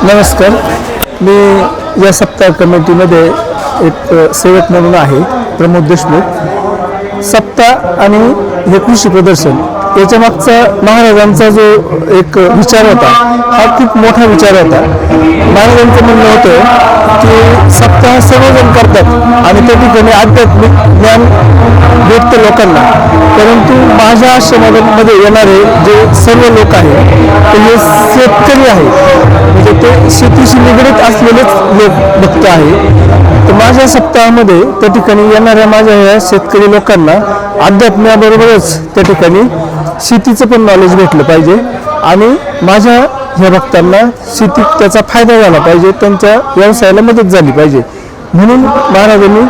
नमस्कार. मी या सप्ताह कमिटीमध्ये एक सेवक म्हणून आहे, प्रमोद देशमुख. सप्ताह आणि हे कृषी प्रदर्शन याच्या मागचा महाराजांचा जो एक विचार होता, हा खूप मोठा विचार होता. महाराजांचं म्हणणं होतं की सप्ताह सर्वजण करतात आणि त्या ठिकाणी आध्यात्मिक ज्ञान भेटतं लोकांना, परंतु माझ्या आश्रमामध्ये येणारे जे सर्व लोक आहेत ते हे शेतकरी आहे, म्हणजे ते शेतीशी निगडीत असलेलेच लोक भक्त आहे. तर माझ्या सप्ताहामध्ये त्या ठिकाणी येणाऱ्या माझ्या या शेतकरी लोकांना अध्यात्माबरोबरच त्या ठिकाणी शेतीचं पण नॉलेज भेटलं पाहिजे आणि माझ्या ह्या भक्तांना शेतीत त्याचा फायदा झाला पाहिजे, त्यांच्या व्यवसायाला मदत झाली पाहिजे. म्हणून महाराजांनी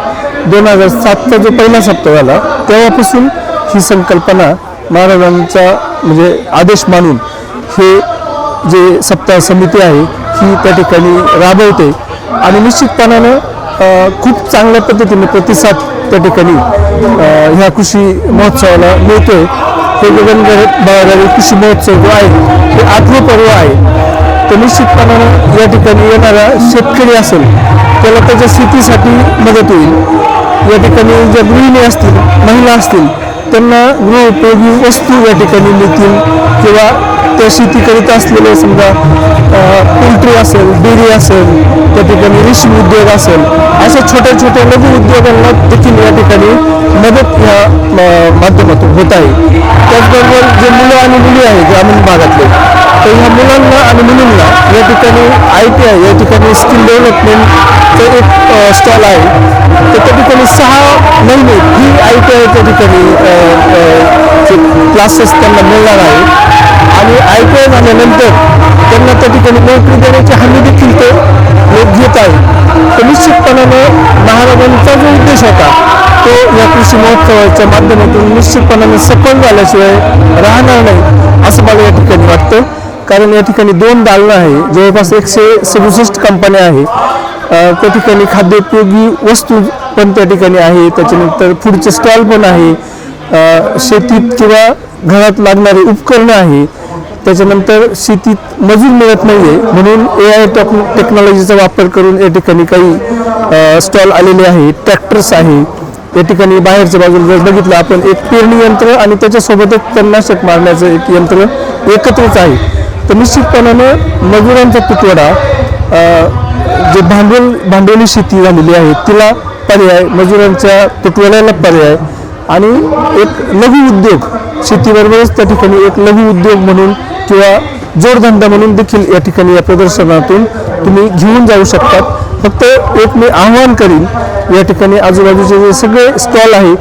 2007चा जो पहिला सप्ताह झाला तेव्हापासून ही संकल्पना महाराजांचा म्हणजे आदेश मानून हे जे सप्ताह समिती आहे ही त्या ठिकाणी राबवते आणि निश्चितपणानं खूप चांगल्या पद्धतीने प्रतिसाद त्या ठिकाणी ह्या कृषी महोत्सवाला मिळतोय. हे गगनगड बाळागावी कृषी महोत्सव जो आहे हे 8वे पर्व आहे. तर निश्चितपणानं या ठिकाणी येणारा शेतकरी असेल त्याला त्याच्या शेतीसाठी मदत होईल. या ठिकाणी ज्या गृहिणी असतील, महिला असतील, त्यांना गृहोपयोगी वस्तू या ठिकाणी मिळतील किंवा त्या शेती करीत असलेले समजा पोल्ट्री असेल, डेअरी असेल, त्या ठिकाणी रेशीम उद्योग असेल, अशा छोट्या छोट्या लघु उद्योगांना देखील या ठिकाणी मदत या माध्यमातून होत आहे. त्याचबरोबर जे मुलं आणि मुली आहेत ग्रामीण भागातले, तर ह्या मुलांना आणि मुलींना या ठिकाणी ITI या ठिकाणी स्किल डेव्हलपमेंटचं एक स्टॉल आहे. तर त्या ठिकाणी 6 महिने ही ITI त्या ठिकाणी क्लासेस त्यांना मिळणार आहे आणि ITI झाल्यानंतर त्यांना त्या ठिकाणी नोकरी देण्याची हमी देखील ते लोक घेत आहे. तर निश्चितपणानं महाराजांचा जो उद्देश होता तो या कृषी महोत्सवाच्या माध्यमातून निश्चितपणाने सफल झाल्याशिवाय राहणार नाही असं मला या ठिकाणी वाटतं. कारण या ठिकाणी 2 दालनं आहे, जवळपास 167 कंपन्या आहे. त्या ठिकाणी खाद्योपयोगी वस्तू पण त्या ठिकाणी आहे, त्याच्यानंतर फूडचे स्टॉल पण आहे, शेतीत किंवा घरात लागणारी उपकरणं आहे, त्याच्यानंतर शेतीत मजूर मिळत नाही आहे म्हणून AI टेक्नॉलॉजीचा वापर करून या ठिकाणी काही स्टॉल आलेले आहेत. ट्रॅक्टर्स आहे या ठिकाणी. बाहेरच्या बाजूला जर बघितलं आपण एक पेरणी यंत्र आणि त्याच्यासोबतच तणनाशक मारण्याचं एक यंत्र एकत्रच आहे. तर निश्चितपणानं मजुरांचा तुटवडा, जे भांडवली शेती झालेली आहे तिला पर्याय, मजुरांच्या तुटवड्याला पर्याय आणि एक लघु उद्योग शेतीबरोबरच त्या ठिकाणी एक लघु उद्योग म्हणून किंवा जोडधंदा म्हणून देखील या ठिकाणी या प्रदर्शनातून तुम्ही घेऊन जाऊ शकतात. फक्त एक मी आव्हान करीन, या ठिकाणी आजूबाजूचे जे सगळे स्टॉल आहे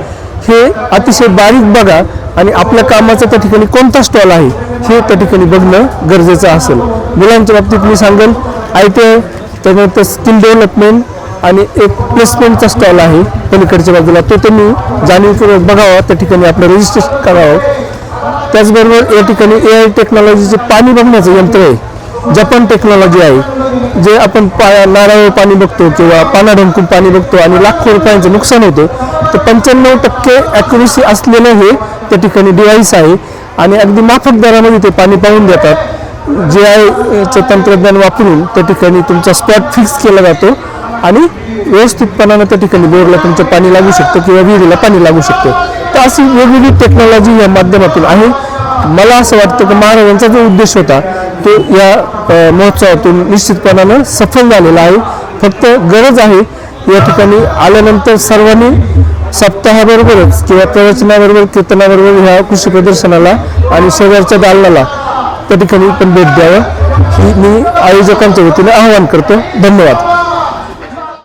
हे अतिशय बारीक बघा आणि आपल्या कामाचा त्या ठिकाणी कोणता स्टॉल आहे हे त्या ठिकाणी बघणं गरजेचं असेल. मुलांच्या बाबतीत मी सांगेन ITI, त्यानंतर स्किल डेव्हलपमेंट आणि एक प्लेसमेंटचा स्टॉल आहे पलीकडच्या बाजूला, तो तुम्ही जाणीवपूर्वक बघावा, त्या ठिकाणी आपलं रजिस्ट्रेशन करावं. त्याचबरोबर या ठिकाणी AI टेक्नॉलॉजीचे पाणी बघण्याचं यंत्र आहे, जपान टेक्नॉलॉजी आहे. जे आपण नारळ पाणी बघतो किंवा पाना ढंकून पाणी बघतो आणि लाखो रुपयांचं नुकसान होतं, तर 95% ॲक्युरेसी असलेलं हे त्या ठिकाणी डिव्हाइस आहे आणि अगदी माफक दरामध्ये ते पाणी पाहून देतात. GIचं तंत्रज्ञान वापरून त्या ठिकाणी तुमचा स्पॉट फिक्स केला जातो आणि व्यवस्थितपणानं त्या ठिकाणी बोरला तुमचं पाणी लागू शकतं किंवा विहिरीला पाणी लागू शकतं. तर अशी वेगवेगळी टेक्नॉलॉजी या माध्यमातून आहे. मला असं वाटतं की महाराजांचा जो उद्देश होता तो या महोत्सवातून निश्चितपणानं सफल झालेला आहे. फक्त गरज आहे या ठिकाणी आल्यानंतर सर्वांनी सप्ताहाबरोबरच किंवा प्रवचनाबरोबर कीर्तनाबरोबर ह्या कृषी प्रदर्शनाला आणि शेजारच्या दालनाला त्या ठिकाणी पण भेट द्यावं ही मी आयोजकांच्या वतीने आवाहन करतो. धन्यवाद.